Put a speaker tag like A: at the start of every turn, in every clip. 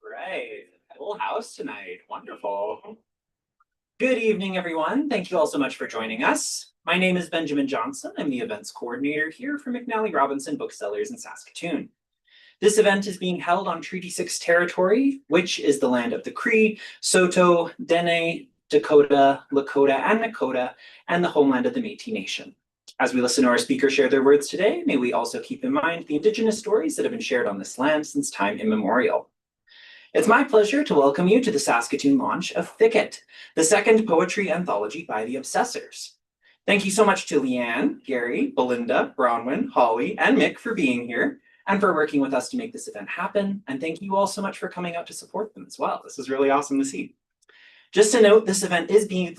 A: Right, full house tonight. Wonderful. Good evening, everyone. Thank you all so much for joining us. My name is Benjamin Johnson. I'm the events coordinator here for McNally Robinson Booksellers in Saskatoon. This event is being held on Treaty 6 territory, which is the land of the Cree, Saulteaux, Dene, Dakota, Lakota, and Nakota, and the homeland of the Métis Nation. As we listen to our speakers share their words today, may we also keep in mind the Indigenous stories that have been shared on this land since time immemorial. It's my pleasure to welcome you to the Saskatoon launch of Thicket, the second poetry anthology by the Obsessors. Thank you so much to Leanne, Gary, Belinda, Bronwen, Holly, and Mick for being here and for working with us to make this event happen. And thank you all so much for coming out to support them as well. This is really awesome to see. Just to note, this event is being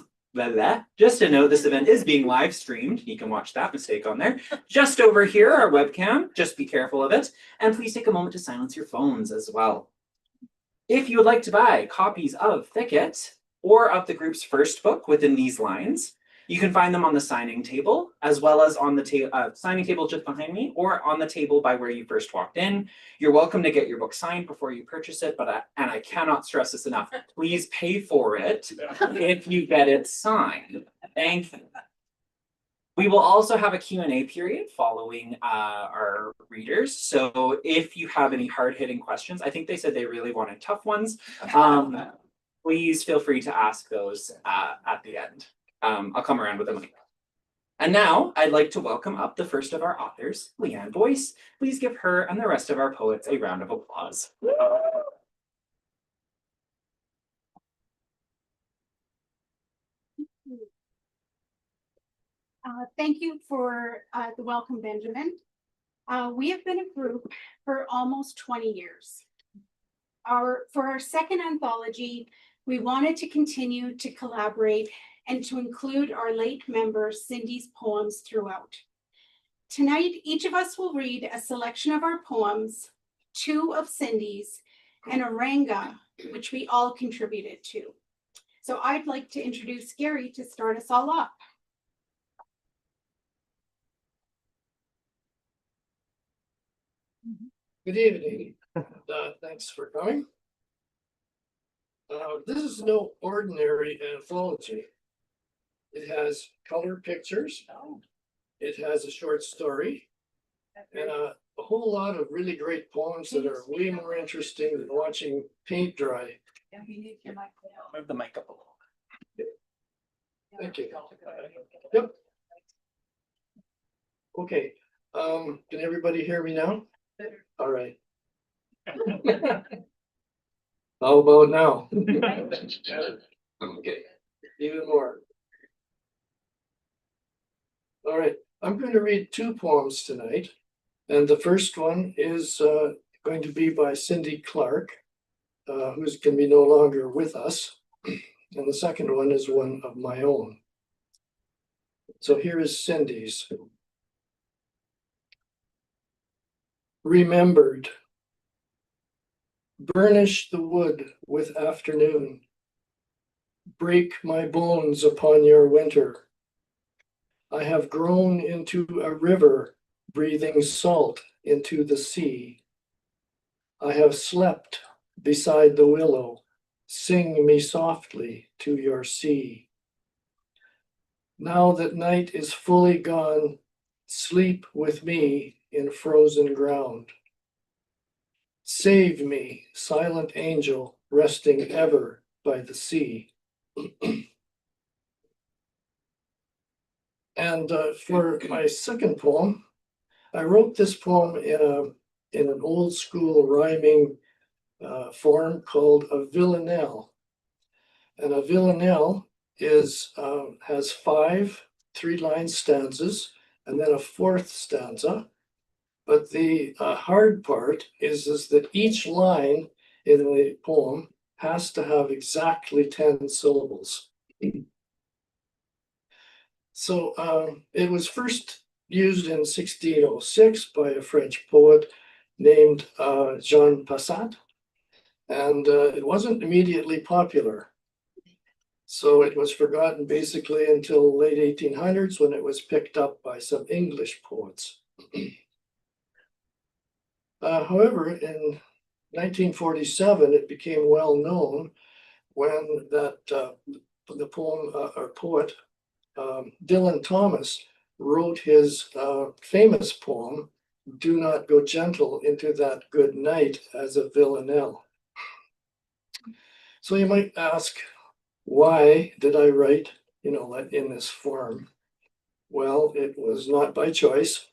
A: live streamed. You can watch that mistake on there. Just over here, our webcam. Just be careful of it. And please take a moment to silence your phones as well. If you would like to buy copies of Thicket or of the group's first book within these lines, you can find them on the signing table, as well as on the signing table just behind me, or on the table by where you first walked in. You're welcome to get your book signed before you purchase it, and I cannot stress this enough, please pay for it if you get it signed. Thank you. We will also have a Q&A period following our readers. So if you have any hard-hitting questions, I think they said they really wanted tough ones. Please feel free to ask those at the end. I'll come around with them. And now I'd like to welcome up the first of our authors, Leanne Boyce. Please give her and the rest of our poets a round of applause.
B: Thank you for the welcome, Benjamin. We have been a group for almost 20 years. For our second anthology, we wanted to continue to collaborate and to include our late member Cindy's poems throughout. Tonight, each of us will read a selection of our poems, 2 of Cindy's, and a ranga, which we all contributed to. So I'd like to introduce Gary to start us all off.
C: Good evening. Thanks for coming. This is no ordinary anthology. It has color pictures. It has a short story and a whole lot of really great poems that are way more interesting than watching paint dry.
A: Move the mic up a little.
C: Thank you. Yep. Okay. Can everybody hear me now? All right. How about now? Okay, even more. All right, I'm going to read 2 poems tonight. And the first one is going to be by Cindy Clarke, who can be no longer with us. And the second one is one of my own. So here is Cindy's. Remembered. Burnish the wood with afternoon. Break my bones upon your winter. I have grown into a river, breathing salt into the sea. I have slept beside the willow. Sing me softly to your sea. Now that night is fully gone, sleep with me in frozen ground. Save me, silent angel, resting ever by the sea. And for my second poem, I wrote this poem in an old school rhyming form called a villanelle. And a villanelle has 5 3-line stanzas and then a 4th stanza. But the hard part is that each line in the poem has to have exactly 10 syllables. So it was first used in 1606 by a French poet named Jean Passat, and it wasn't immediately popular. So it was forgotten basically until late 1800s when it was picked up by some English poets. However, in 1947, it became well known when the poem or poet Dylan Thomas wrote his famous poem, "Do not go gentle into that good night as a villanelle." So you might ask, why did I write, in this form? Well, it was not by choice.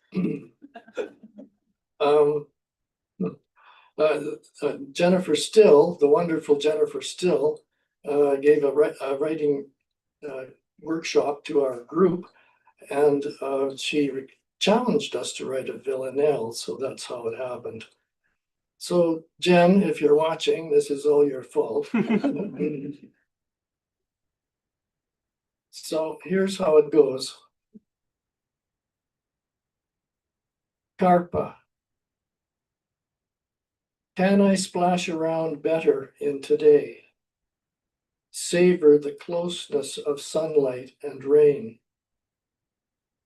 C: Jennifer Still, the wonderful Jennifer Still, gave a writing workshop to our group, and she challenged us to write a villanelle, so that's how it happened. So Jen, if you're watching, this is all your fault. So here's how it goes. Carpa. Can I splash around better in today? Savor the closeness of sunlight and rain.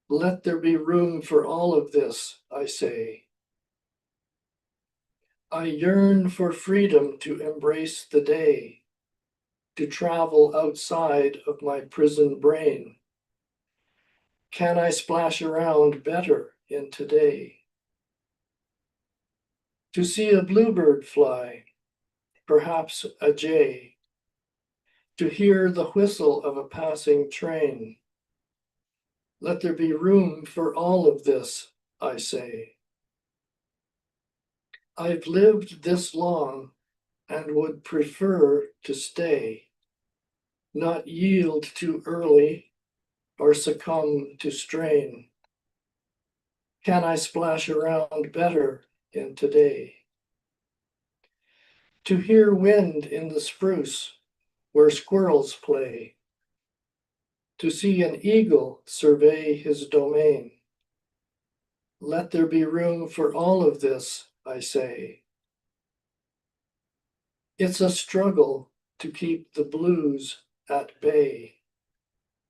C: Let there be room for all of this, I say. I yearn for freedom to embrace the day, to travel outside of my prison brain. Can I splash around better in today? To see a bluebird fly, perhaps a jay, to hear the whistle of a passing train. Let there be room for all of this, I say. I've lived this long and would prefer to stay, not yield too early or succumb to strain. Can I splash around better in today? To hear wind in the spruce where squirrels play, to see an eagle survey his domain. Let there be room for all of this, I say. It's a struggle to keep the blues at bay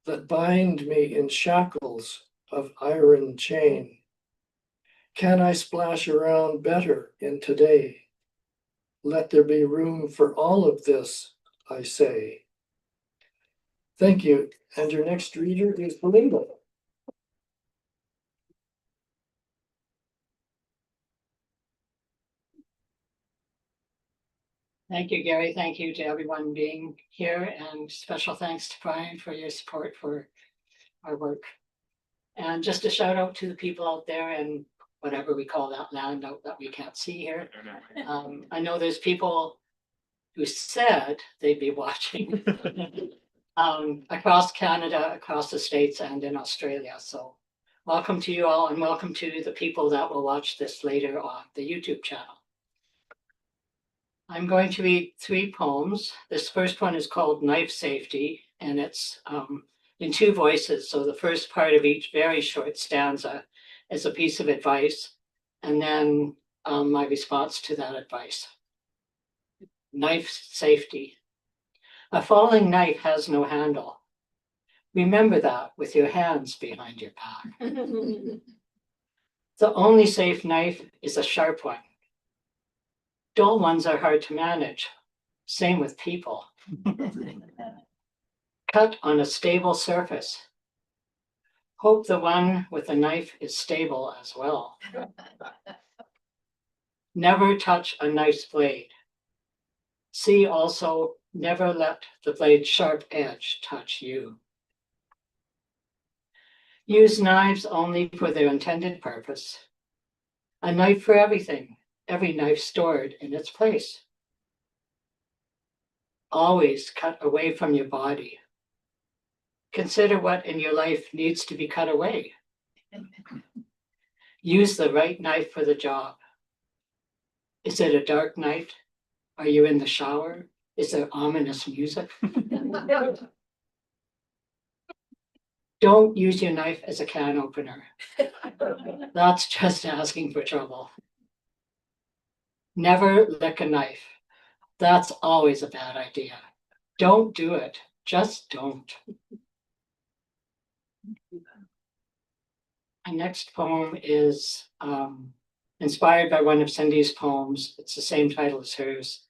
C: that bind me in shackles of iron chain. Can I splash around better in today? Let there be room for all of this, I say. Thank you. And your next reader is Belinda.
D: Thank you, Gary. Thank you to everyone being here, and special thanks to Brian for your support for our work. And just a shout out to the people out there in whatever we call that land out that we can't see here. I know there's people who said they'd be watching across Canada, across the States, and in Australia. So welcome to you all, and welcome to the people that will watch this later on the YouTube channel. I'm going to read 3 poems. This first one is called Knife Safety, and it's in 2 voices. So the first part of each very short stanza is a piece of advice, and then my response to that advice. Knife Safety. A falling knife has no handle. Remember that with your hands behind your back. The only safe knife is a sharp one. Dull ones are hard to manage. Same with people. Cut on a stable surface. Hope the one with the knife is stable as well. Never touch a knife's blade. See also, never let the blade's sharp edge touch you. Use knives only for their intended purpose. A knife for everything, every knife stored in its place. Always cut away from your body. Consider what in your life needs to be cut away. Use the right knife for the job. Is it a dark night? Are you in the shower? Is there ominous music? Don't use your knife as a can opener. That's just asking for trouble. Never lick a knife. That's always a bad idea. Don't do it. Just don't. My next poem is inspired by one of Cindy's poems. It's the same title as hers.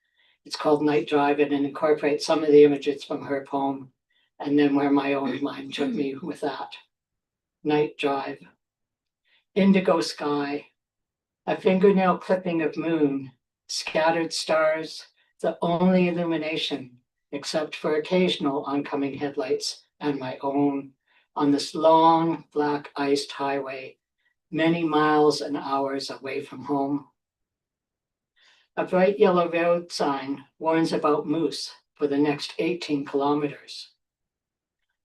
D: It's called Night Drive, and it incorporates some of the images from her poem and then where my own mind took me with that. Night Drive. Indigo sky, a fingernail clipping of moon, scattered stars, the only illumination, except for occasional oncoming headlights and my own on this long, black iced highway, many miles and hours away from home. A bright yellow road sign warns about moose for the next 18 kilometers.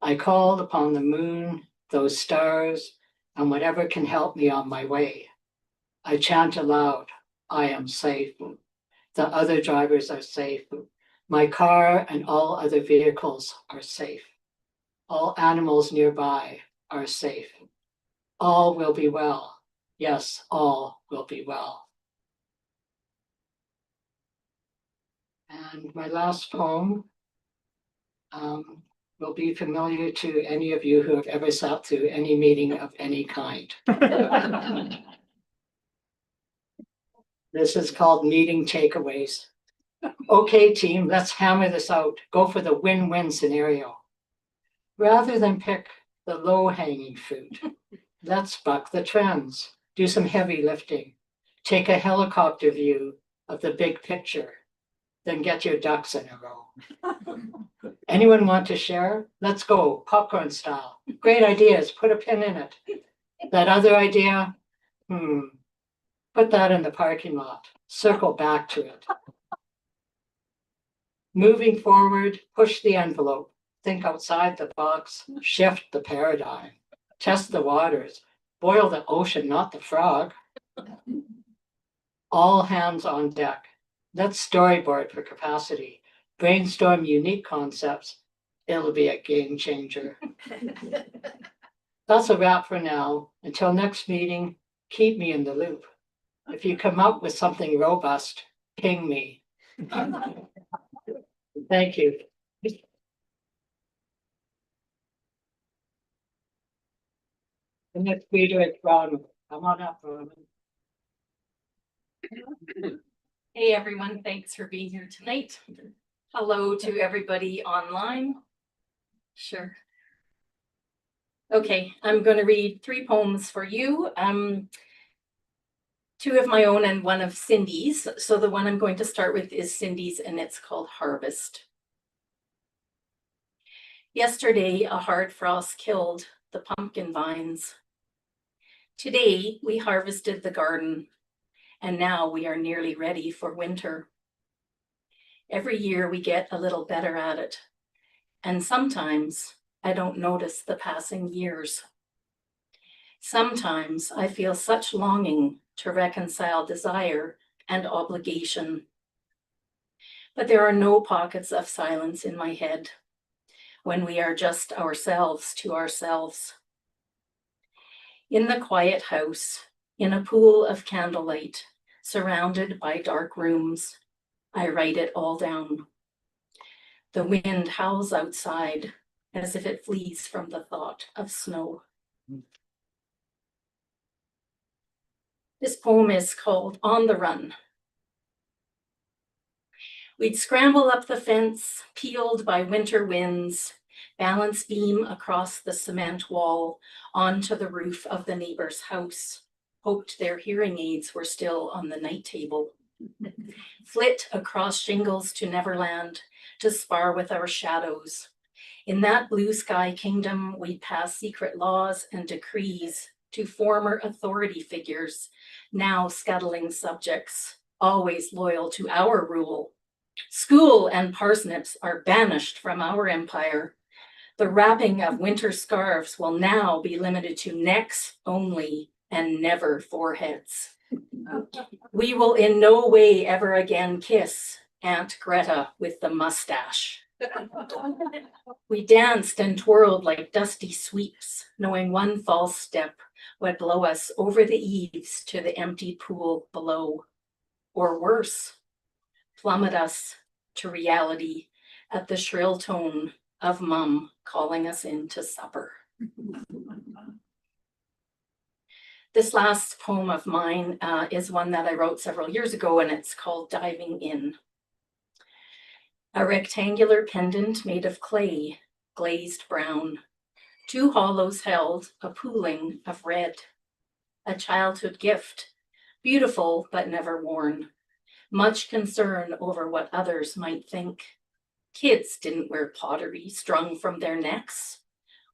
D: I called upon the moon, those stars, and whatever can help me on my way. I chant aloud, I am safe. The other drivers are safe. My car and all other vehicles are safe. All animals nearby are safe. All will be well. Yes, all will be well. And my last poem will be familiar to any of you who have ever sat through any meeting of any kind. This is called Meeting Takeaways. Okay, team, let's hammer this out. Go for the win-win scenario. Rather than pick the low-hanging fruit, let's buck the trends, do some heavy lifting, take a helicopter view of the big picture, then get your ducks in a row. Anyone want to share? Let's go, popcorn style. Great ideas, put a pin in it. That other idea? Put that in the parking lot. Circle back to it. Moving forward, push the envelope. Think outside the box. Shift the paradigm. Test the waters. Boil the ocean, not the frog. All hands on deck. Let's storyboard for capacity. Brainstorm unique concepts. It'll be a game changer. That's a wrap for now. Until next meeting, keep me in the loop. If you come up with something robust, ping me. Thank you. The next reader is Bronwen. Come on up, Bronwen.
E: Hey everyone, thanks for being here tonight. Hello to everybody online. Sure. Okay, I'm going to read 3 poems for you. 2 of my own and 1 of Cindy's. So the one I'm going to start with is Cindy's, and it's called Harvest. Yesterday, a hard frost killed the pumpkin vines. Today, we harvested the garden, and now we are nearly ready for winter. Every year we get a little better at it, and sometimes I don't notice the passing years. Sometimes I feel such longing to reconcile desire and obligation. But there are no pockets of silence in my head when we are just ourselves to ourselves. In the quiet house, in a pool of candlelight, surrounded by dark rooms, I write it all down. The wind howls outside as if it flees from the thought of snow. This poem is called On the Run. We'd scramble up the fence, peeled by winter winds, balance beam across the cement wall onto the roof of the neighbor's house, hoped their hearing aids were still on the night table. Flit across shingles to Neverland to spar with our shadows. In that blue sky kingdom, we'd pass secret laws and decrees to former authority figures, now scuttling subjects, always loyal to our rule. School and parsnips are banished from our empire. The wrapping of winter scarves will now be limited to necks only and never foreheads. We will in no way ever again kiss Aunt Greta with the mustache. We danced and twirled like dusty sweeps, knowing one false step would blow us over the eaves to the empty pool below, or worse, plummet us to reality at the shrill tone of Mum calling us in to supper. This last poem of mine is one that I wrote several years ago, and it's called Diving In. A rectangular pendant made of clay, glazed brown. 2 hollows held a pooling of red. A childhood gift, beautiful but never worn. Much concern over what others might think. Kids didn't wear pottery strung from their necks.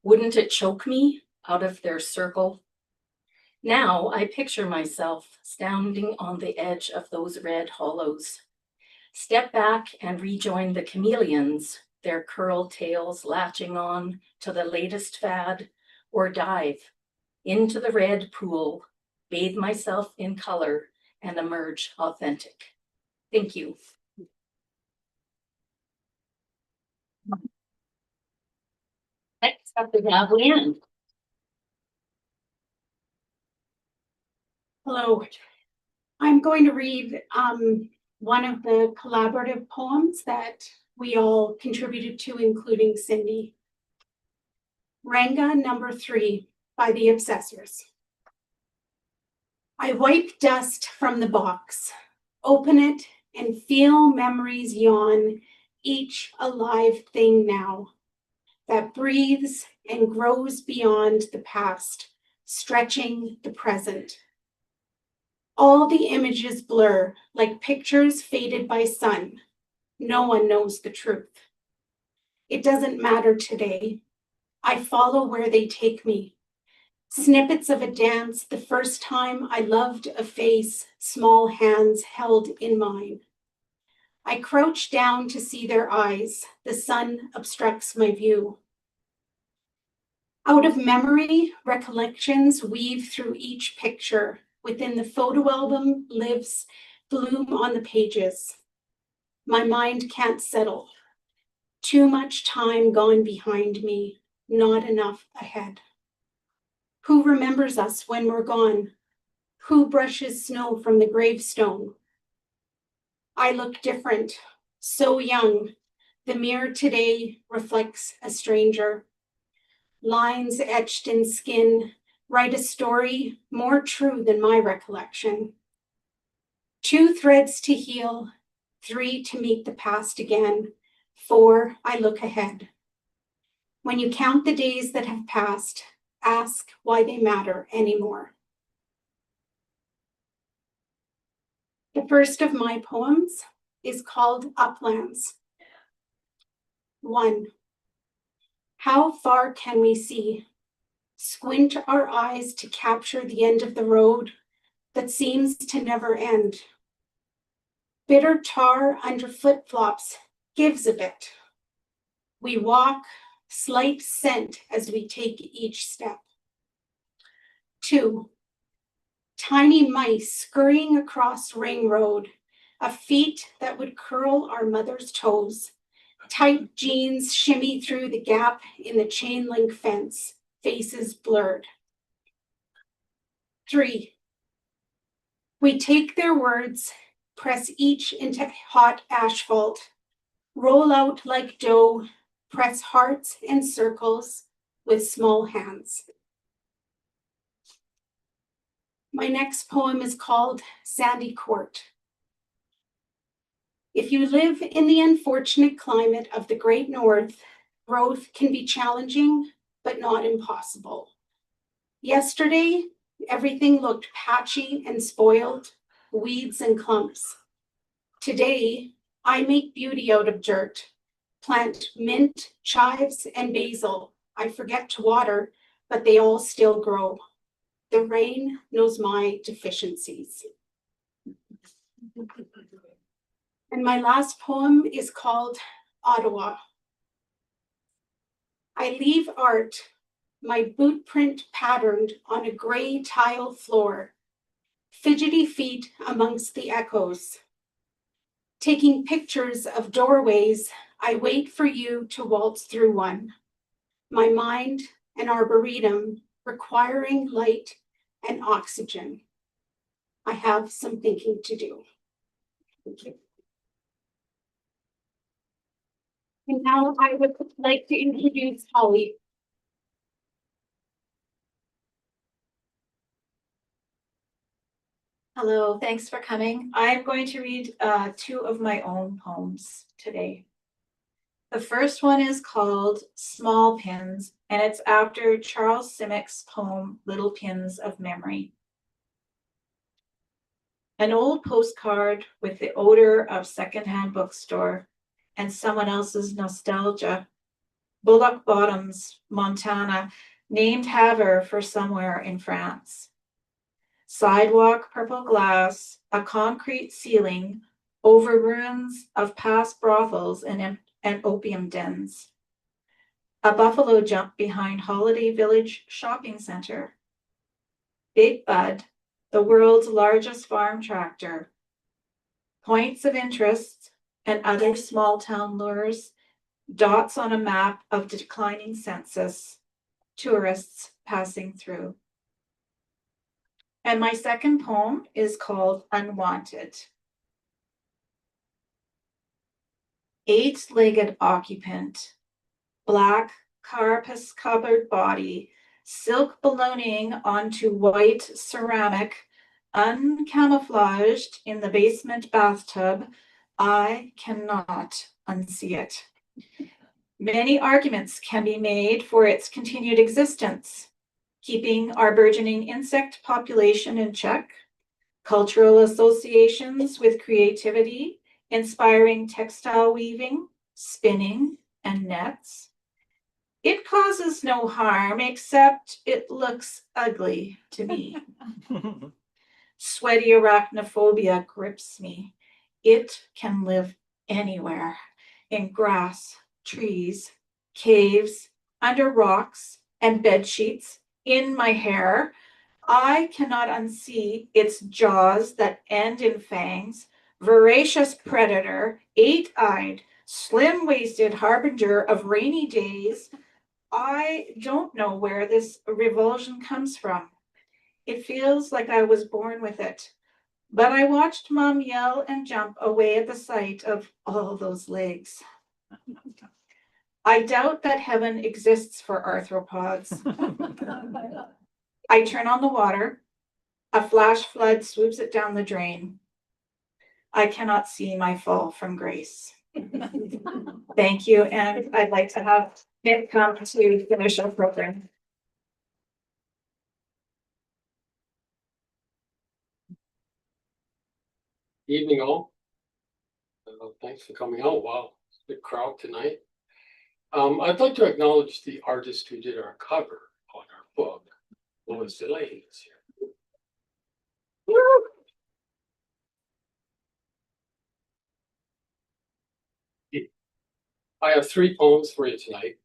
E: Wouldn't it choke me out of their circle? Now I picture myself standing on the edge of those red hollows. Step back and rejoin the chameleons, their curled tails latching on to the latest fad, or dive into the red pool, bathe myself in color, and emerge authentic. Thank you. Next up we have Leanne.
B: Hello. I'm going to read one of the collaborative poems that we all contributed to, including Cindy. Ranga number 3 by the Obsessors. I wipe dust from the box, open it, and feel memories yawn, each a live thing now that breathes and grows beyond the past, stretching the present. All the images blur like pictures faded by sun. No one knows the truth. It doesn't matter today. I follow where they take me. Snippets of a dance the first time I loved a face, small hands held in mine. I crouch down to see their eyes. The sun obstructs my view. Out of memory, recollections weave through each picture. Within the photo album lives bloom on the pages. My mind can't settle. Too much time gone behind me, not enough ahead. Who remembers us when we're gone? Who brushes snow from the gravestone? I look different, so young. The mirror today reflects a stranger. Lines etched in skin write a story more true than my recollection. 2 threads to heal, 3 to meet the past again, 4 I look ahead. When you count the days that have passed, ask why they matter anymore. The first of my poems is called Uplands. 1. How far can we see? Squint our eyes to capture the end of the road that seems to never end. Bitter tar under flip-flops gives a bit. We walk, slight scent as we take each step. 2. Tiny mice scurrying across Ring Road, a feet that would curl our mother's toes. Tight jeans shimmy through the gap in the chain link fence, faces blurred. 3. We take their words, press each into hot asphalt, roll out like dough, press hearts and circles with small hands. My next poem is called Sandy Court. If you live in the unfortunate climate of the Great North, growth can be challenging, but not impossible. Yesterday, everything looked patchy and spoiled, weeds and clumps. Today, I make beauty out of dirt, plant mint, chives, and basil. I forget to water, but they all still grow. The rain knows my deficiencies. And my last poem is called Ottawa. I leave art, my boot print patterned on a gray tile floor, fidgety feet amongst the echoes. Taking pictures of doorways, I wait for you to waltz through one. My mind an arboretum requiring light and oxygen. I have some thinking to do. Thank you. And now I would like to introduce Holly.
F: Hello, thanks for coming. I'm going to read two of my own poems today. The first one is called Small Pins, and it's after Charles Simick's poem, Little Pins of Memory. An old postcard with the odor of secondhand bookstore and someone else's nostalgia. Bullock Bottoms, Montana, named Havre for somewhere in France. Sidewalk, purple glass, a concrete ceiling over ruins of past brothels and opium dens. A buffalo jump behind Holiday Village Shopping Center. Big Bud, the world's largest farm tractor. Points of interest and other small town lures, dots on a map of declining census, tourists passing through. And my second poem is called Unwanted. Eight-legged occupant, black carapace-covered body, silk ballooning onto white ceramic, uncamouflaged in the basement bathtub. I cannot unsee it. Many arguments can be made for its continued existence. Keeping our burgeoning insect population in check, cultural associations with creativity, inspiring textile weaving, spinning, and nets. It causes no harm except it looks ugly to me. Sweaty arachnophobia grips me. It can live anywhere, in grass, trees, caves, under rocks, and bed sheets. In my hair, I cannot unsee its jaws that end in fangs, voracious predator, eight-eyed, slim-waisted harbinger of rainy days. I don't know where this revulsion comes from. It feels like I was born with it, but I watched Mom yell and jump away at the sight of all those legs. I doubt that heaven exists for arthropods. I turn on the water. A flash flood swoops it down the drain. I cannot see my fall from grace. Thank you, and I'd like to have Nick come to finish our program.
G: Evening all. Thanks for coming out. Wow, big crowd tonight. I'd like to acknowledge the artist who did our cover on our book, Lois Delaney is here. I have three poems for you tonight.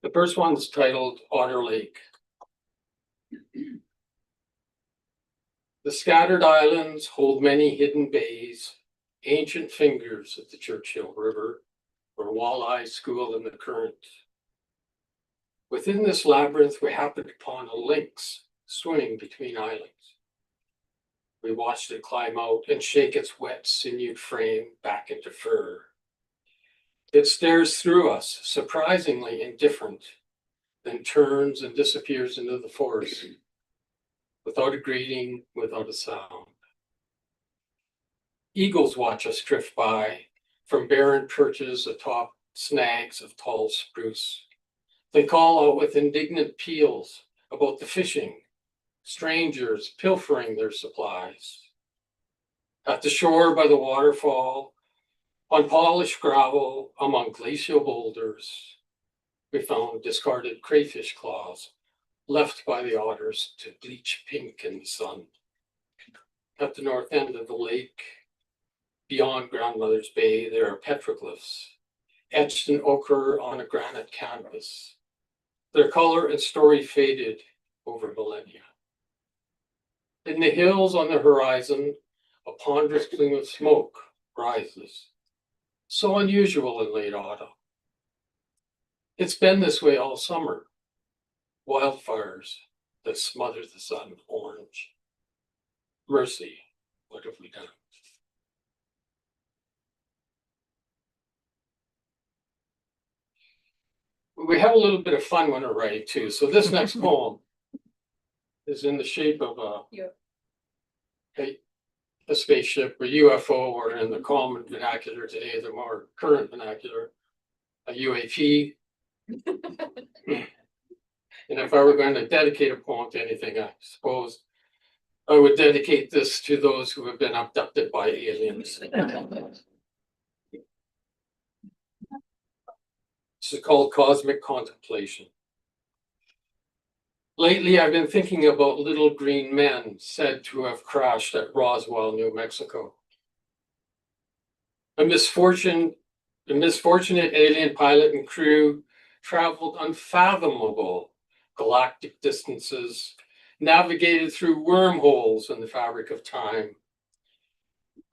G: The first one's titled Otter Lake. The scattered islands hold many hidden bays, ancient fingers of the Churchill River, where walleyes school in the current. Within this labyrinth, we happened upon a lynx swimming between islands. We watched it climb out and shake its wet, sinewed frame back into fur. It stares through us, surprisingly indifferent, then turns and disappears into the forest, without a greeting, without a sound. Eagles watch us drift by from barren perches atop snags of tall spruce. They call out with indignant peals about the fishing, strangers pilfering their supplies. At the shore by the waterfall, on polished gravel among glacial boulders, we found discarded crayfish claws left by the otters to bleach pink in the sun. At the north end of the lake, beyond Grandmother's Bay, there are petroglyphs, etched in ochre on a granite canvas. Their color and story faded over millennia. In the hills on the horizon, a ponderous plume of smoke rises, so unusual in late autumn. It's been this way all summer. Wildfires that smother the sun orange. Mercy, what have we done? we have a little bit of fun when we're writing too. So this next poem is in the shape of a spaceship, a UFO, or in the common vernacular today, the more current vernacular, a UAP. And if I were going to dedicate a poem to anything, I suppose I would dedicate this to those who have been abducted by aliens. This is called Cosmic Contemplation. Lately, I've been thinking about little green men said to have crashed at Roswell, New Mexico. A misfortunate alien pilot and crew traveled unfathomable galactic distances, navigated through wormholes in the fabric of time,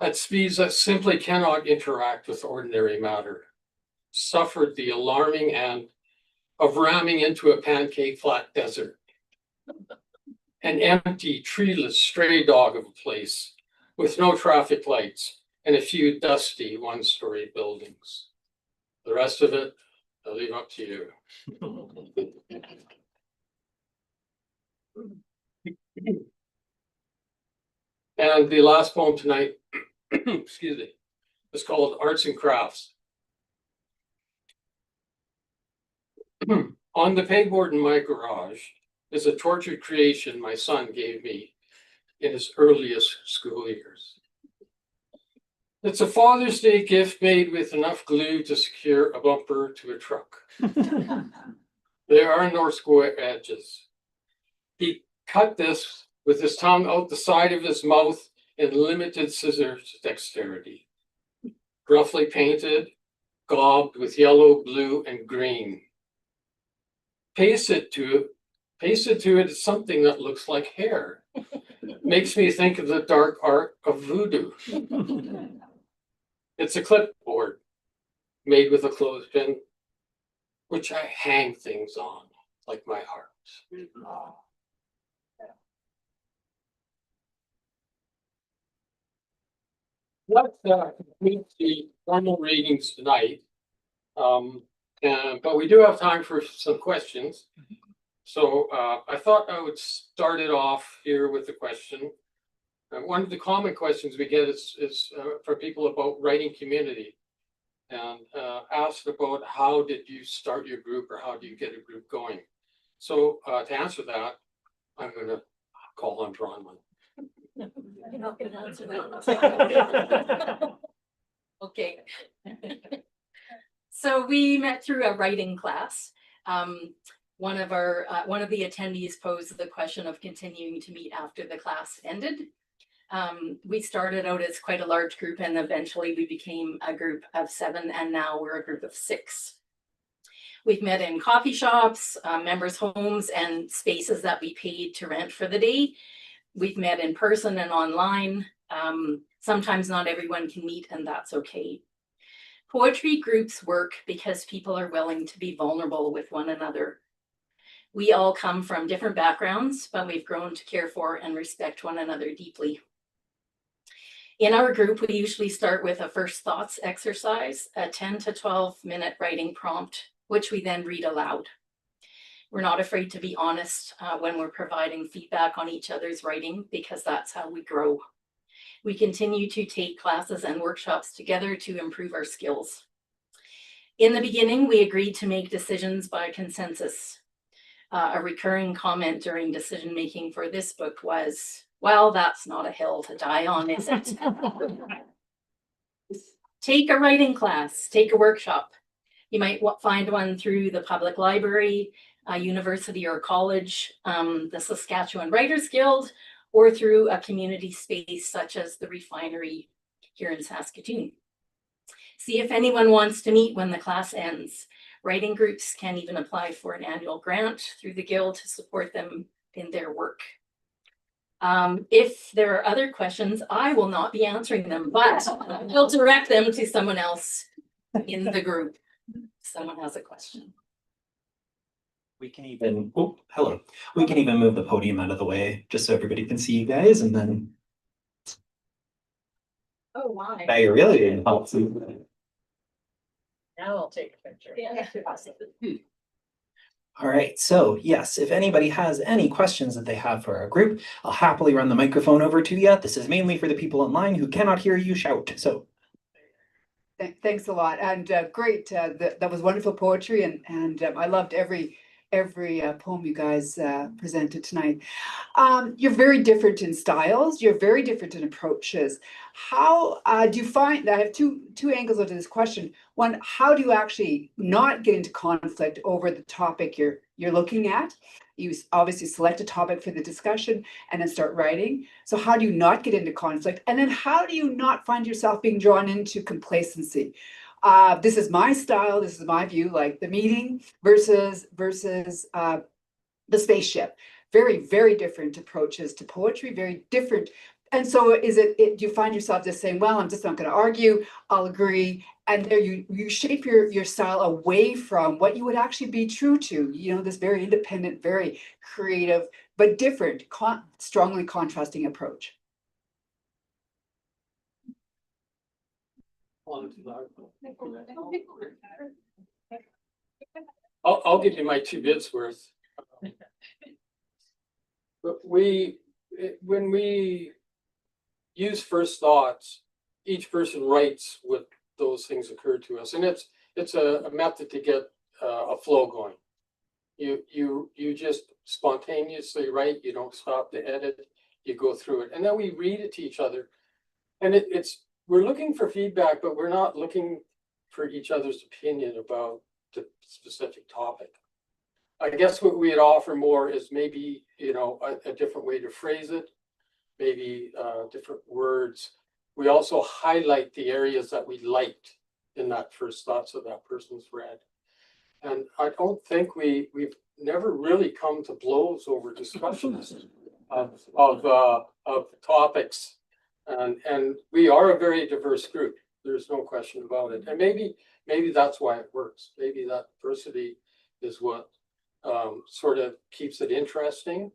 G: at speeds that simply cannot interact with ordinary matter, suffered the alarming end of ramming into a pancake flat desert, an empty, treeless, stray dog of a place with no traffic lights and a few dusty one-story buildings. The rest of it, I'll leave up to you. And the last poem tonight, excuse me, is called Arts and Crafts. On the pegboard in my garage is a tortured creation my son gave me in his earliest school years. It's a Father's Day gift made with enough glue to secure a bumper to a truck. There are no square edges. He cut this with his tongue out the side of his mouth in limited scissors dexterity. Roughly painted, gobbed with yellow, blue, and green. Pasted to it is something that looks like hair. Makes me think of the dark art of voodoo. It's a clipboard made with a clothespin, which I hang things on, like my heart. That completes the formal readings tonight. But we do have time for some questions. So I thought I would start it off here with a question. One of the common questions we get is for people about writing community, and asked about how did you start your group or how do you get a group going? So to answer that, I'm going to call on Bronwen.
E: I'm not going to answer that. Okay. So we met through a writing class. One of the attendees posed the question of continuing to meet after the class ended. We started out as quite a large group, and eventually we became a group of 7, and now we're a group of 6. We've met in coffee shops, members' homes, and spaces that we paid to rent for the day. We've met in person and online. Sometimes not everyone can meet, and that's okay. Poetry groups work because people are willing to be vulnerable with one another. We all come from different backgrounds, but we've grown to care for and respect one another deeply. In our group, we usually start with a first thoughts exercise, a 10 to 12 minute writing prompt, which we then read aloud. We're not afraid to be honest when we're providing feedback on each other's writing, because that's how we grow. We continue to take classes and workshops together to improve our skills. In the beginning, we agreed to make decisions by consensus. A recurring comment during decision-making for this book was, well, that's not a hill to die on, is it? Take a writing class, take a workshop. You might find one through the public library, a university or college, the Saskatchewan Writers Guild, or through a community space such as the LaFreniere here in Saskatoon. See if anyone wants to meet when the class ends. Writing groups can even apply for an annual grant through the Guild to support them in their work. If there are other questions, I will not be answering them, but we'll direct them to someone else in the group. If someone has a question.
A: We can even, oh, hello. We can even move the podium out of the way just so everybody can see you guys, and then.
F: Oh, my.
A: Now you're really in help.
F: Now I'll take a picture. Yeah.
A: All right, so yes, if anybody has any questions that they have for our group, I'll happily run the microphone over to you. This is mainly for the people online who cannot hear you shout, so.
H: Thanks a lot, and great. That was wonderful poetry, and I loved every poem you guys presented tonight. You're very different in styles. You're very different in approaches. How do you find? I have two angles of this question. One, how do you actually not get into conflict over the topic you're looking at? You obviously select a topic for the discussion and then start writing. So how do you not get into conflict? And then how do you not find yourself being drawn into complacency? This is my style, this is my view, like the meeting versus the spaceship. Very, very different approaches to poetry, very different. And so do you find yourself just saying, well, I'm just not going to argue, I'll agree. And there you shape your style away from what you would actually be true to, this very independent, very creative, but different, strongly contrasting approach.
G: I'll give you my 2 bits worth. But when we use first thoughts, each person writes what those things occur to us, and it's a method to get a flow going. You just spontaneously write. You don't stop to edit. You go through it, and then we read it to each other. And we're looking for feedback, but we're not looking for each other's opinion about the specific topic. I guess what we'd offer more is maybe, a different way to phrase it, maybe different words. We also highlight the areas that we liked in that first thought so that person's read. And I don't think we've never really come to blows over discussions of topics. And we are a very diverse group. There's no question about it. And maybe that's why it works. Maybe that diversity is what sort of keeps it interesting.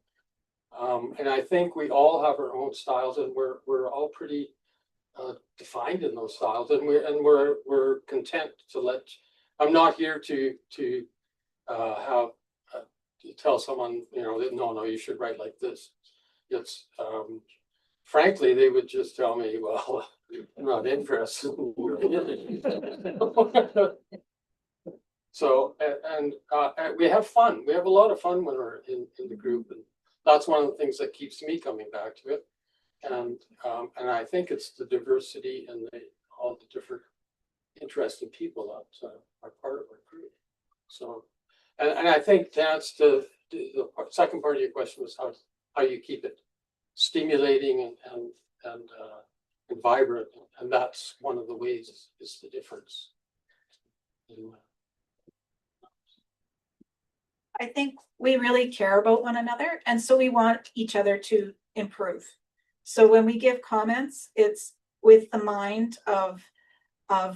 G: And I think we all have our own styles, and we're all pretty defined in those styles, and we're content to let. I'm not here to have to tell someone, no, you should write like this. It's frankly, they would just tell me, well, I'm not interested. So, and we have fun. We have a lot of fun when we're in the group, and that's one of the things that keeps me coming back to it. And I think it's the diversity and all the different interesting people that are part of our group. So, and I think that's the second part of your question was how you keep it stimulating and vibrant, and that's one of the ways is the difference.
F: I think we really care about one another, and so we want each other to improve. So when we give comments, it's with the mind of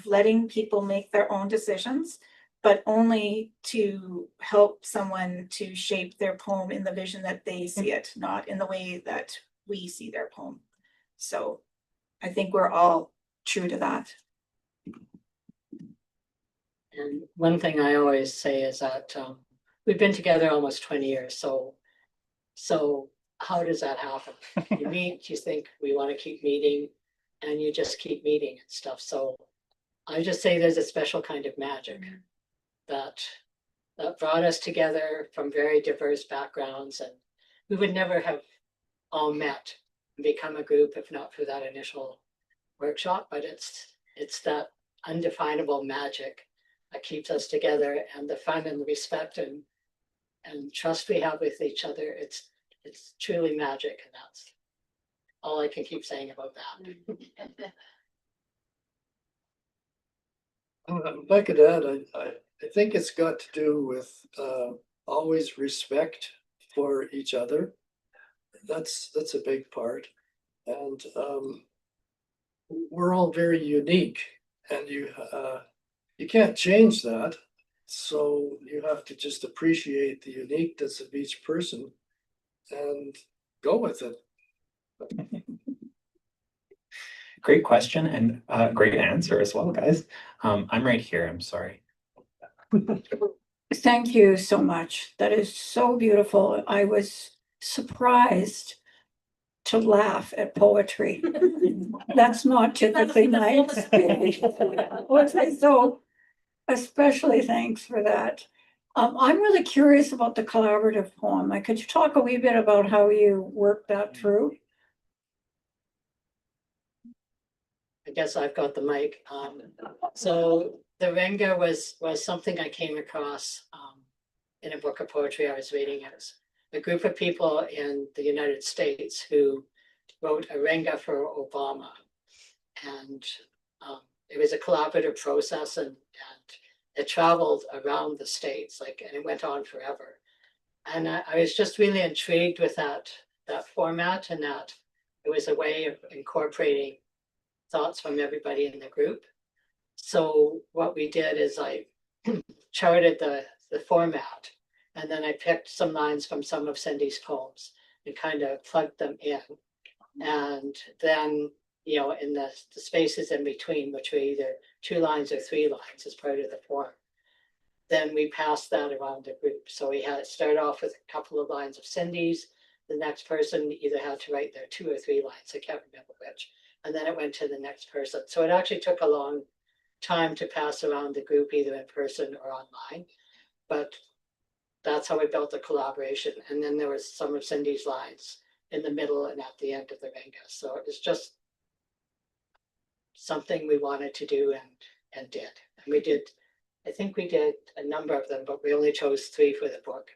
F: letting people make their own decisions, but only to help someone to shape their poem in the vision that they see it, not in the way that we see their poem. So I think we're all true to that.
D: And one thing I always say is that we've been together almost 20 years. So how does that happen? You meet, you think we want to keep meeting, and you just keep meeting and stuff. So I just say there's a special kind of magic that brought us together from very diverse backgrounds, and we would never have all met and become a group if not for that initial workshop. But it's that undefinable magic that keeps us together, and the fun and the respect and trust we have with each other. It's truly magic, and that's all I can keep saying about that.
C: If I could add, I think it's got to do with always respect for each other. That's a big part, and we're all very unique, and you can't change that. So you have to just appreciate the uniqueness of each person and go with it.
A: Great question and great answer as well, guys. I'm right here. I'm sorry.
I: Thank you so much. That is so beautiful. I was surprised to laugh at poetry. That's not typically my experience. So especially thanks for that. I'm really curious about the collaborative poem. Like, could you talk a wee bit about how you worked that through?
D: I guess I've got the mic. So the Renga was something I came across in a book of poetry I was reading. It was a group of people in the United States who wrote a Renga for Obama. And it was a collaborative process, and it traveled around the States, and it went on forever. And I was just really intrigued with that format, and that it was a way of incorporating thoughts from everybody in the group. So what we did is I charted the format, and then I picked some lines from some of Cindy's poems and kind of plugged them in. And then, in the spaces in between, which were either 2 lines or 3 lines as part of the form, then we passed that around the group. So we had start off with a couple of lines of Cindy's. The next person either had to write their 2 or 3 lines, I can't remember which. And then it went to the next person. So it actually took a long time to pass around the group, either in person or online. But that's how we built the collaboration. And then there was some of Cindy's lines in the middle and at the end of the Renga. So it was just something we wanted to do and did. And we did, I think we did a number of them, but we only chose 3 for the book.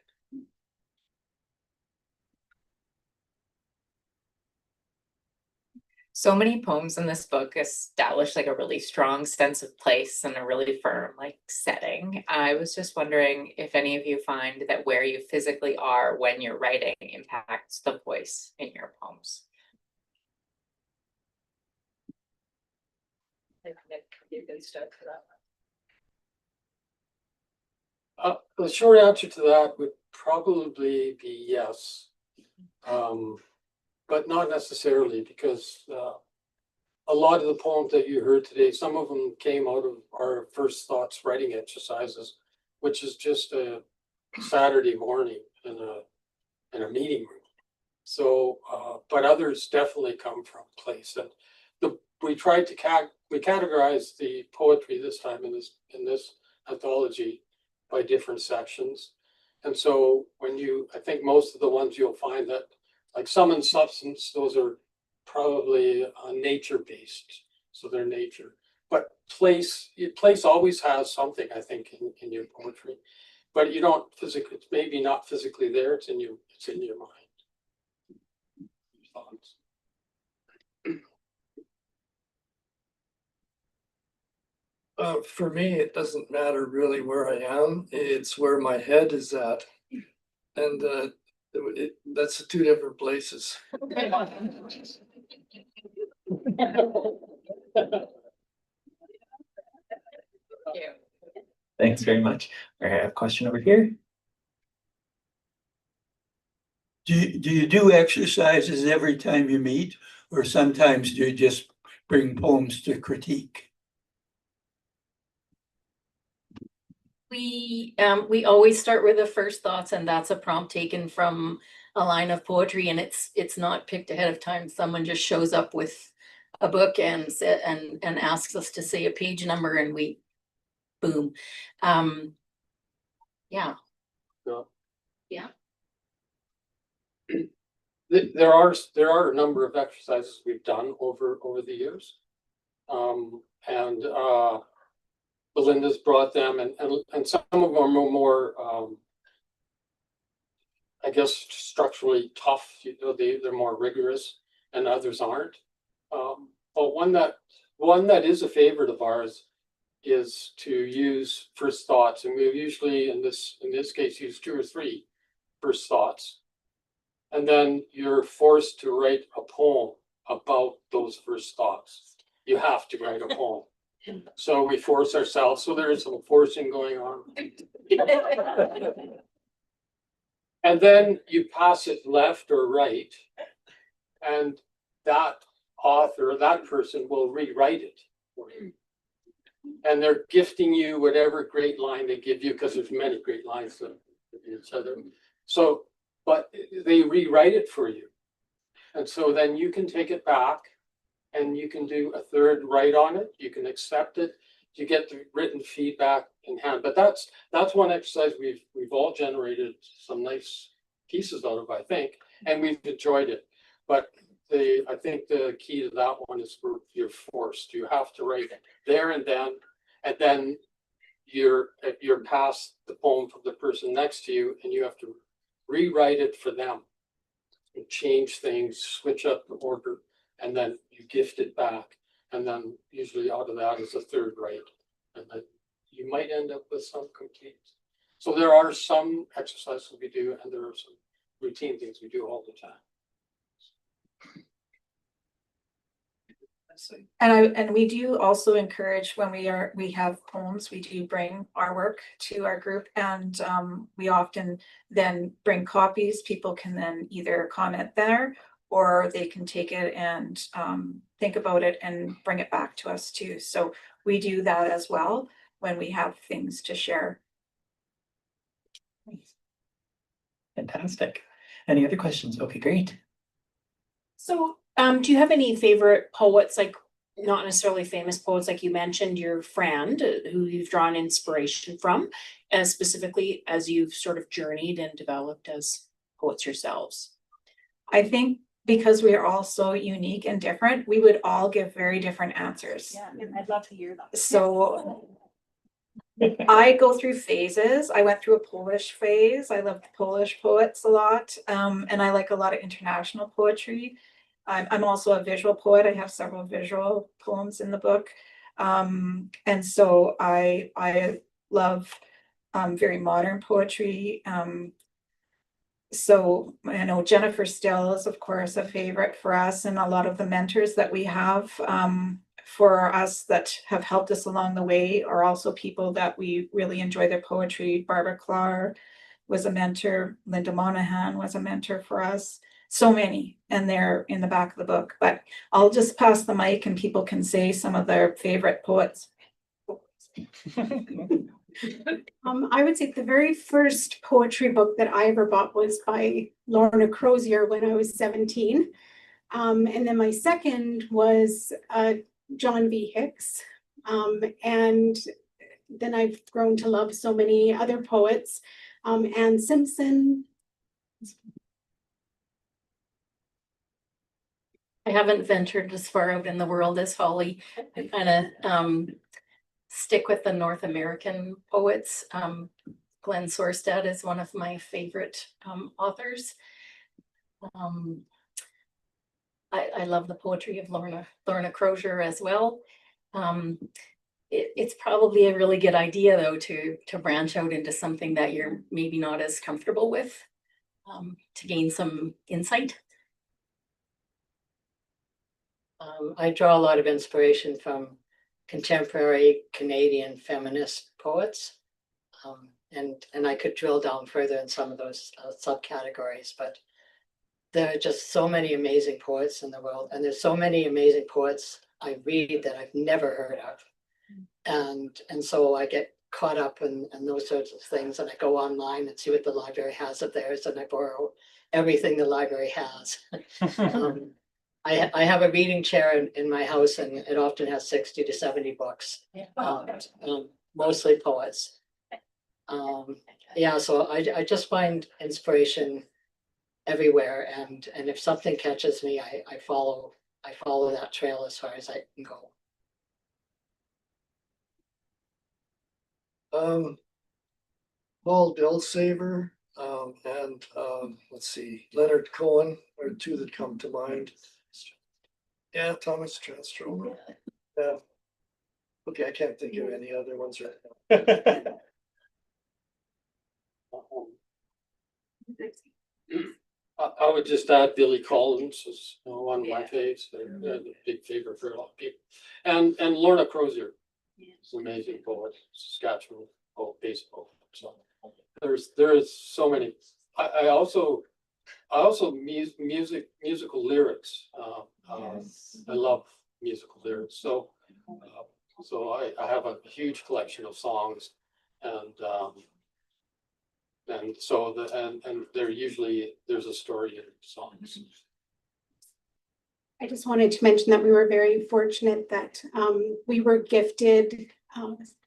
J: So many poems in this book establish a really strong sense of place and a really firm setting. I was just wondering if any of you find that where you physically are when you're writing impacts the voice in your poems.
D: You can start for that
G: one. The short answer to that would probably be yes. But not necessarily, because a lot of the poems that you heard today, some of them came out of our first thoughts writing exercises, which is just a Saturday morning in a meeting room. So, but others definitely come from place. And we tried to categorize the poetry this time in this anthology by different sections. And so I think most of the ones you'll find that, like Sum and Substance, those are probably nature-based, so they're nature. But place always has something, I think, in your poetry. But you don't physically, it's maybe not physically there, it's in your mind. Thoughts.
C: For me, it doesn't matter really where I am. It's where my head is at. And that's 2 different places.
A: Thanks very much. All right, I have a question over here.
K: Do you do exercises every time you meet, or sometimes do you just bring poems to critique?
E: We always start with the first thoughts, and that's a prompt taken from a line of poetry, and it's not picked ahead of time. Someone just shows up with a book and asks us to say a page number, and we boom. Yeah.
G: There are a number of exercises we've done over the years, and Belinda's brought them, and some of them are more I guess structurally tough. They're more rigorous, and others aren't. But one that is a favorite of ours is to use first thoughts, and we usually in this case use 2 or 3 first thoughts, and then you're forced to write a poem about those first thoughts. You have to write a poem. So we force ourselves. So there is some forcing going on. And then you pass it left or right, and that author, that person will rewrite it for you. And they're gifting you whatever great line they give you, because there's many great lines that each other. So, but they rewrite it for you. And so then you can take it back and you can do a third write on it. You can accept it. You get the written feedback in hand. But that's one exercise we've all generated some nice pieces out of, I think, and we've enjoyed it. But I think the key to that one is you're forced. You have to write there and then you're past the poem from the person next to you, and you have to rewrite it for them and change things, switch up the order, and then you gift it back. And then usually out of that is a third write, and then you might end up with some complete. So there are some exercises we do, and there are some routine things we do all the time.
F: And we do also encourage when we have poems, we do bring our work to our group, and we often then bring copies. People can then either comment there, or they can take it and think about it and bring it back to us too. So we do that as well when we have things to share.
A: Fantastic. Any other questions? Okay, great.
L: So, do you have any favorite poets, like not necessarily famous poets, like you mentioned your friend who you've drawn inspiration from, specifically as you've sort of journeyed and developed as poets yourselves?
F: I think because we are all so unique and different, we would all give very different answers.
B: Yeah, and I'd love to hear that.
F: So I go through phases. I went through a Polish phase. I love Polish poets a lot. And I like a lot of international poetry. I'm also a visual poet. I have several visual poems in the book. And so I love very modern poetry. So I know Jennifer Still is, of course, a favorite for us, and a lot of the mentors that we have for us that have helped us along the way are also people that we really enjoy their poetry. Barbara Clarke was a mentor. Linda Monahan was a mentor for us. So many, and they're in the back of the book. But I'll just pass the mic and people can say some of their favorite poets.
B: I would say the very first poetry book that I ever bought was by Lorna Crozier when I was 17. And then my second was John V. Hicks. And then I've grown to love so many other poets. Anne Simpson.
E: I haven't ventured as far out in the world as Holly. I kind of stick with the North American poets. Glenn Sorstad is one of my favorite authors. I love the poetry of Lorna Crozier as well. It's probably a really good idea though to branch out into something that you're maybe not as comfortable with, to gain some insight.
D: I draw a lot of inspiration from contemporary Canadian feminist poets. And I could drill down further in some of those subcategories, but there are just so many amazing poets in the world, and there's so many amazing poets I read that I've never heard of. And so I get caught up in those sorts of things, and I go online and see what the library has of theirs, and I borrow everything the library has. I have a reading chair in my house, and it often has 60 to 70 books, mostly poets. Yeah, so I just find inspiration everywhere, and if something catches me, I follow that trail as far as I can go.
C: Paul Delsaver, and let's see, Leonard Cohen are two that come to mind. Yeah, Thomas Transtromer. Yeah. Okay, I can't think of any other ones right now.
G: I would just add Billy Collins is one of my faves. They're a big favorite for a lot of people. And Lorna Crozier is an amazing poet, Saskatchewan based poet. So there's so many. I also musical lyrics. I love musical lyrics. So So I have a huge collection of songs, and so and they're usually, there's a story in songs.
B: I just wanted to mention that we were very fortunate that we were gifted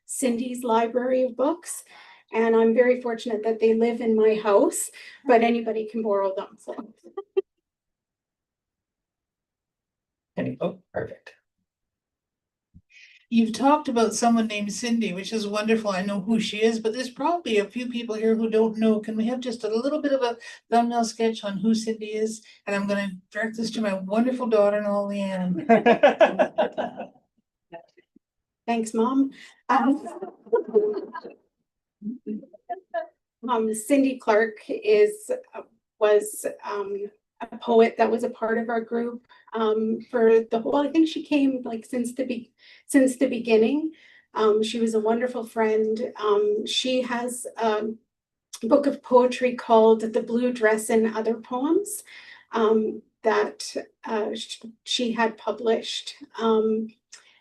B: Cindy's library of books. And I'm very fortunate that they live in my house, but anybody can borrow them, so.
A: Oh, perfect.
M: You've talked about someone named Cindy, which is wonderful. I know who she is, but there's probably a few people here who don't know. Can we have just a little bit of a thumbnail sketch on who Cindy is? And I'm gonna direct this to my wonderful daughter-in-law, Leanne.
B: Thanks, Mom. Cindy Clarke was a poet that was a part of our group for the whole, I think she came like since the beginning. She was a wonderful friend. She has a book of poetry called The Blue Dress and Other Poems that she had published.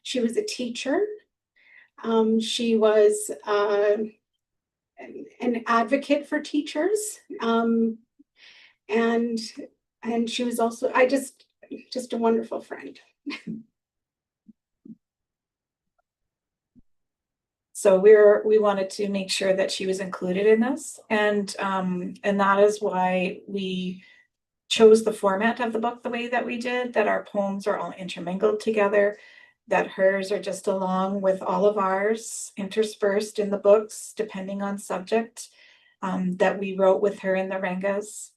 B: She was a teacher. She was an advocate for teachers. And she was also, just a wonderful friend.
F: So we wanted to make sure that she was included in this, and that is why we chose the format of the book the way that we did, that our poems are all intermingled together, that hers are just along with all of ours interspersed in the books, depending on subject, that we wrote with her in the Rengas.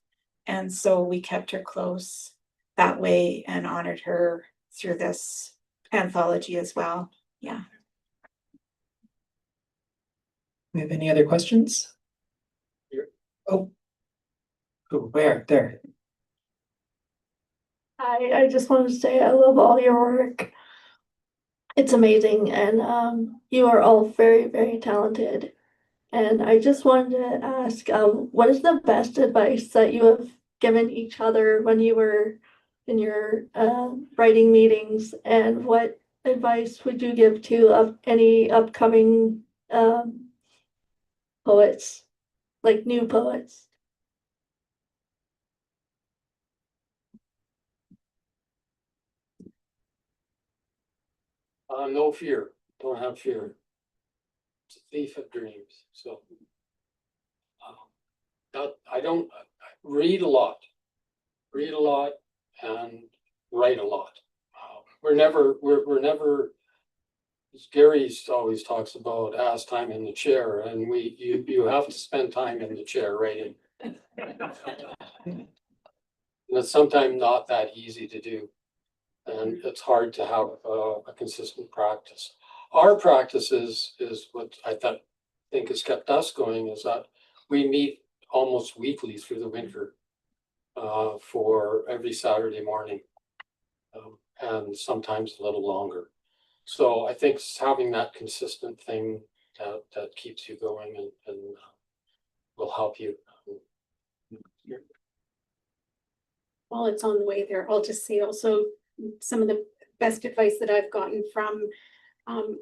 F: And so we kept her close that way and honored her through this anthology as well. Yeah.
A: We have any other questions? Oh, where? There.
N: I just wanted to say I love all your work. It's amazing, and you are all very, very talented. And I just wanted to ask, what is the best advice that you have given each other when you were in your writing meetings, and what advice would you give to any upcoming poets, like new poets?
G: No fear, don't have fear. It's a thief of dreams, so. I don't read a lot and write a lot. We're never, as Gary always talks about, ass time in the chair, and you have to spend time in the chair writing. And it's sometimes not that easy to do, and it's hard to have a consistent practice. Our practice is what I think has kept us going, is that we meet almost weekly through the winter for every Saturday morning, and sometimes a little longer. So I think having that consistent thing that keeps you going and will help you.
B: While it's on the way there, I'll just say also some of the best advice that I've gotten from,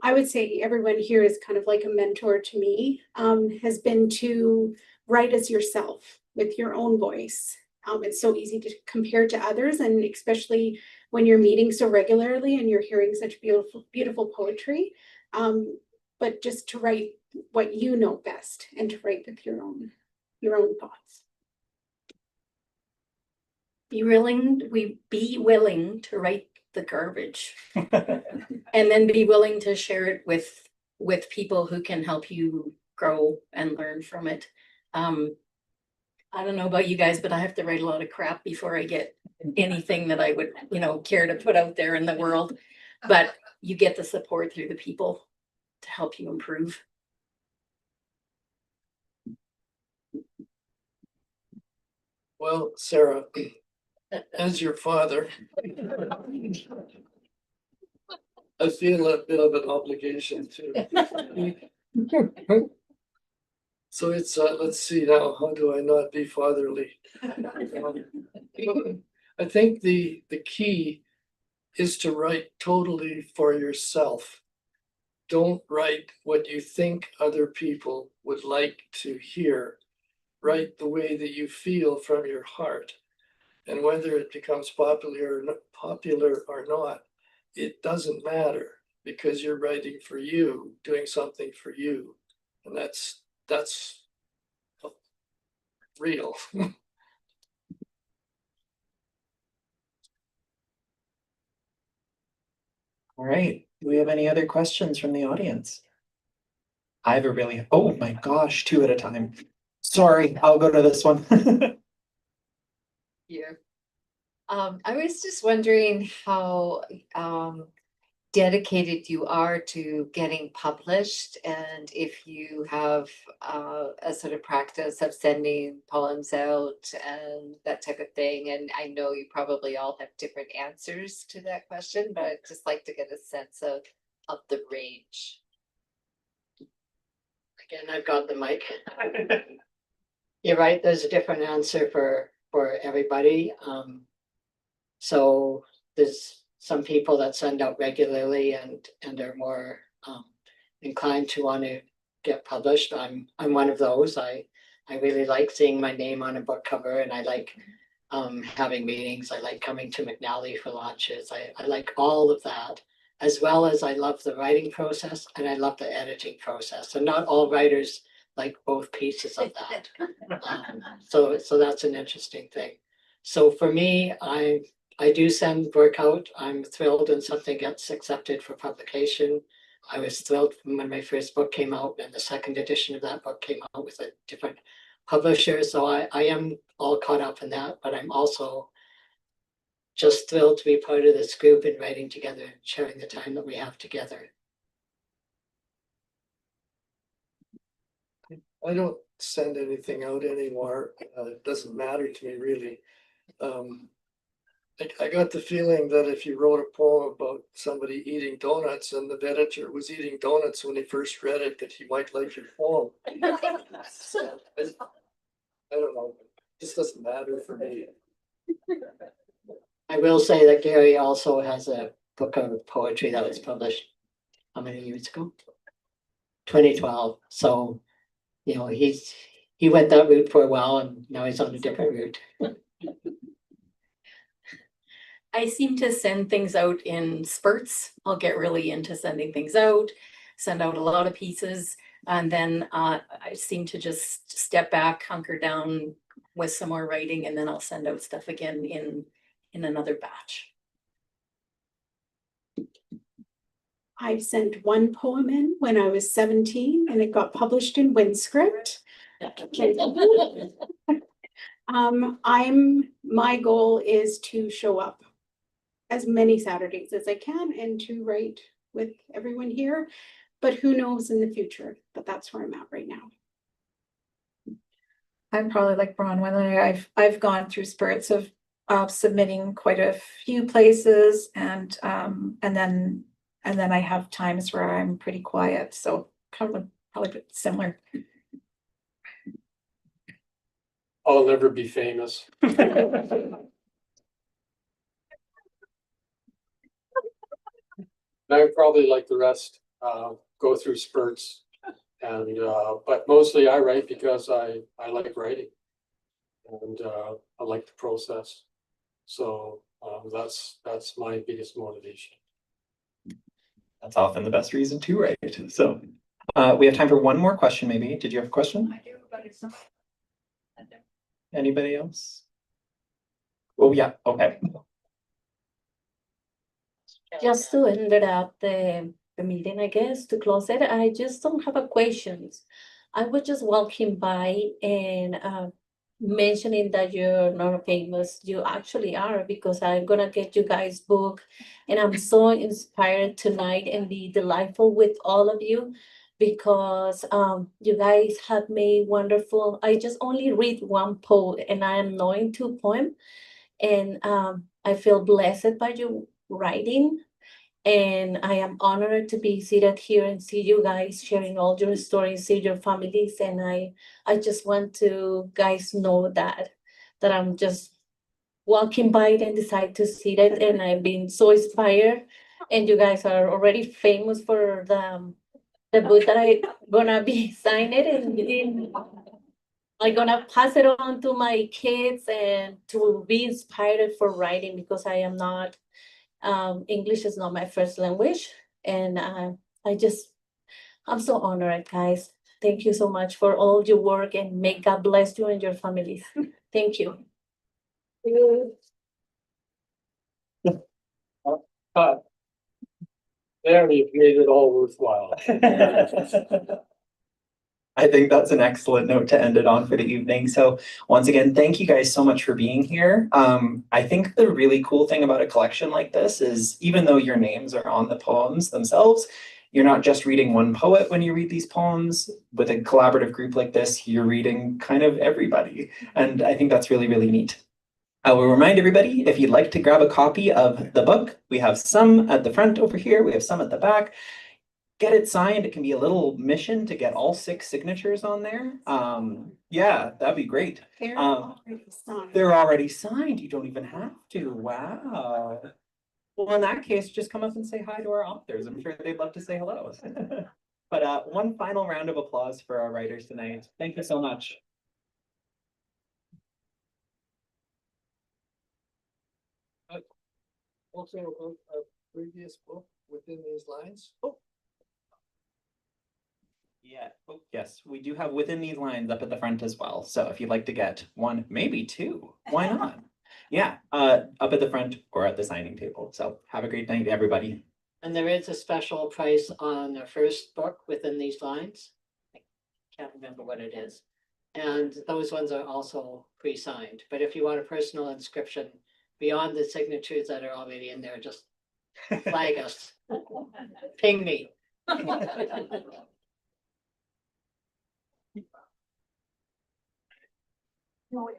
B: I would say everyone here is kind of like a mentor to me, has been to write as yourself with your own voice. It's so easy to compare to others, and especially when you're meeting so regularly and you're hearing such beautiful, beautiful poetry. But just to write what you know best, and to write with your own thoughts.
E: Be willing to write the garbage, and then be willing to share it with people who can help you grow and learn from it. I don't know about you guys, but I have to write a lot of crap before I get anything that I would, care to put out there in the world. But you get the support through the people to help you improve.
C: Well, Sarah, as your father, I feel a bit of an obligation to. So it's, let's see now, how do I not be fatherly? I think the key is to write totally for yourself. don't write what you think other people would like to hear. Write the way that you feel from your heart. And whether it becomes popular or not, it doesn't matter, because you're writing for you, doing something for you. And that's real.
A: All right. Do we have any other questions from the audience? I have a really, oh my gosh, 2 at a time. Sorry, I'll go to this one.
O: Here. I was just wondering how dedicated you are to getting published, and if you have a sort of practice of sending poems out and that type of thing. And I know you probably all have different answers to that question, but I'd just like to get a sense of the range.
D: Again, I've got the mic. You're right, there's a different answer for everybody. So there's some people that send out regularly and are more inclined to want to get published. I'm one of those. I really like seeing my name on a book cover, and I like having meetings. I like coming to McNally for launches. I like all of that, as well as I love the writing process and I love the editing process. And not all writers like both pieces of that. So that's an interesting thing. So for me, I do send work out. I'm thrilled when something gets accepted for publication. I was thrilled when my first book came out, and the second edition of that book came out with a different publisher. So I am all caught up in that, but I'm also just thrilled to be part of this group and writing together and sharing the time that we have together.
C: I don't send anything out anymore. It doesn't matter to me, really. I got the feeling that if you wrote a poem about somebody eating donuts and the editor was eating donuts when he first read it, that he might like your poem. So, I don't know. This doesn't matter for me.
D: I will say that Gary also has a book of poetry that was published how many years ago? 2012. So, you know, he went that route for a while, and now he's on a different route.
E: I seem to send things out in spurts. I'll get really into sending things out, send out a lot of pieces, and then I seem to just step back, hunker down with some more writing, and then I'll send out stuff again in another batch.
B: I've sent one poem in when I was 17 and it got published in Windscript. My goal is to show up as many Saturdays as I can and to write with everyone here, but who knows in the future, but that's where I'm at right now.
F: I'm probably like Bronwen. I've gone through spurts of submitting quite a few places, and then I have times where I'm pretty quiet. So kind of probably similar.
G: I'll never be famous. I probably, like the rest, go through spurts, and but mostly I write because I like writing, and I like the process. So that's my biggest motivation.
A: That's often the best reason to write. So we have time for one more question, maybe. Did you have a question?
F: I do, but it's not.
A: Anybody else? Oh, yeah, okay.
N: Just to end it up the meeting, I guess, to close it, I just don't have a questions. I was just walking by and mentioning that you're not famous. You actually are, because I'm gonna get you guys book, and I'm so inspired tonight and be delightful with all of you, because you guys have made wonderful. I just only read one poem and I am knowing 2 poems, and I feel blessed by you writing, and I am honored to be seated here and see you guys sharing all your stories, see your families, and I just want to guys know that I'm just walking by it and decide to see it, and I've been so inspired And you guys are already famous for the book that I gonna be signing and I'm gonna pass it on to my kids and to be inspired for writing because I am not, English is not my first language. And I'm so honored, guys. Thank you so much for all your work and may God bless you and your families. Thank you.
G: There, you've made it all worthwhile.
A: I think that's an excellent note to end it on for the evening. So once again, thank you guys so much for being here. I think the really cool thing about a collection like this is even though your names are on the poems themselves, you're not just reading one poet when you read these poems. With a collaborative group like this, you're reading kind of everybody. And I think that's really, really neat. I will remind everybody, if you'd like to grab a copy of the book, we have some at the front over here, we have some at the back. Get it signed. It can be a little mission to get all 6 signatures on there. Yeah, that'd be great.
B: They're already signed.
A: They're already signed. You don't even have to. Wow. Well, in that case, just come up and say hi to our authors. I'm sure they'd love to say hello. But one final round of applause for our writers tonight. Thank you so much.
C: Also, a previous book within these lines. Oh,
A: Yeah. Oh, yes, we do have Within These Lines up at the front as well. So if you'd like to get one, maybe 2, why not? Yeah, up at the front or at the signing table. So have a great night, everybody.
D: And there is a special price on the first book Within These Lines. I can't remember what it is. And those ones are also pre-signed. But if you want a personal inscription beyond the signatures that are already in there, just flag us. Ping me.
B: No,